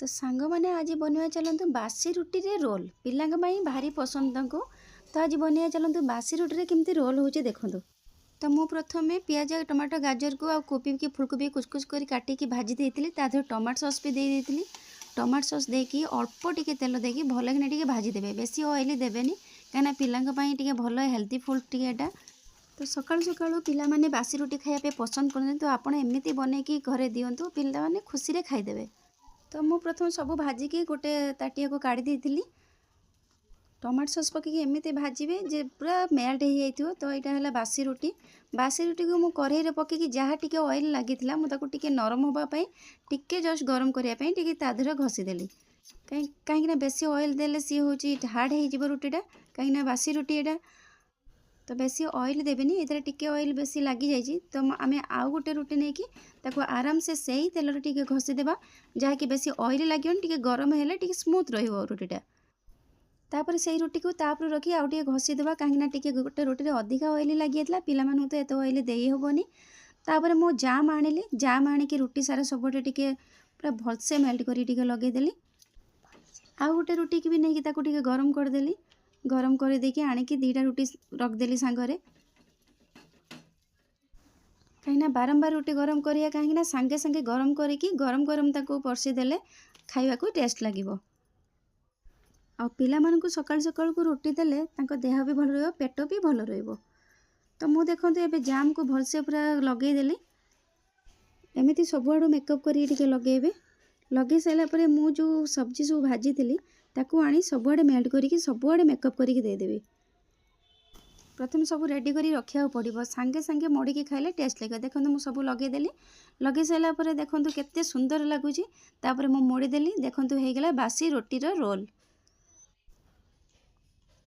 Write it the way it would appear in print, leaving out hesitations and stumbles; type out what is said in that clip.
तो सांग मैंने आज बनवा चलतु बासी रुटी रे रोल पिला भारी पसंद तांको। तो आज बनवा चलतु बासी रुटी रे केमती रोल हो देखु। तो मु प्रथम पियाज टमाटो गाजर को आ कोबी की फुलकोबी कुचकुच कर काटिकी भाजी देती टमाटो सॉस भी देती। टमाटो सॉस देकी अल्प टिके तेल देकी भल कि भाजी देवे बेसी ऑयल देवेनि कहीं पिला भल हेल्थी फुड टीटा। तो सकाळु सकाळु पिला माने बासी रुटी खाइबा पसंद करते तो आपण एमती बनईकी घरे दिंतु पिला माने खुशी रे खाईदेवे। तो मु प्रथम सब भाजिकी गोटे ताटिया को काढ़ी देती टमाटो सॉस पकईकी एमती भाजबे जे पूरा मेल्ट हो जाइए। तो यहाँ है बासी रुटी को मु कढ़ई पकईकी जहाँ टी ऑयल लगी मुझे नरम होगापी टिके जस्ट गरम करने तादेह घसीदेली कहीं बेसी ऑयल देले सी हूँ हार्ड हो रुटीटा कहीं बासी रुटी एटा। तो बेसी ऑयल देवेनि ये टिके ऑयल बेसी लगी जाइए। तो आम आउ गोटे रुटी नहीं कि आराम से सही तेल टिके घसीदेवा जहाँकि बेसी ऑयल लगे टिके गरम है टिके स्मूथ रुटीटा। तापर से रुटी को तापर रखी आउ टे घसीदेवा कहीं टिके गोटे रुटी अधिका ऑयल लगी जाता पिला तो एत ऑयल दे हेनी। तापर मो जाम आनिली जाम आणिकी रुटी सारा सबटे टिके पूरा भलसे मेल्ट कर लगेदेली। आउ गोटे रुटी की भी नहीं कि गरम करदेली गरम कर देकी आणिकी दीटा रुटी रखदेली सांगरे कहीं बारंबार रुटी गरम करिया कहीं सांगे सांगे गरम करिकी गरम गरम ताको परसी देले खाइबा को टेस्ट लागिबो। आ पिला मानकु सकाळ सकाळ को रुटी देले तांको देह भी भल रहिबो पेट भी भल रहिबो। तो मु देखंतु एबे जाम को भलसे पूरा लगेई देली एमिति सबुआडू मेकअप करी टिके लगेबे। लगे सारा पर मु जो सब्जी सब भाजी थी ताकू आनी सबुआडे मेल्ट करिकी सबुआडे मेकअप करिकी देदेवी। प्रथम सब रेडी करी रखिया पड़ो सांगे सांगे मोड़िकी खाइले टेस्ट लगे। देखो मु सब लगेदेली लगे सारा पर देखो केते सुंदर लगुच। तापर मु मोड़ीदेली देखो हो गला बासी रोटीर रोल।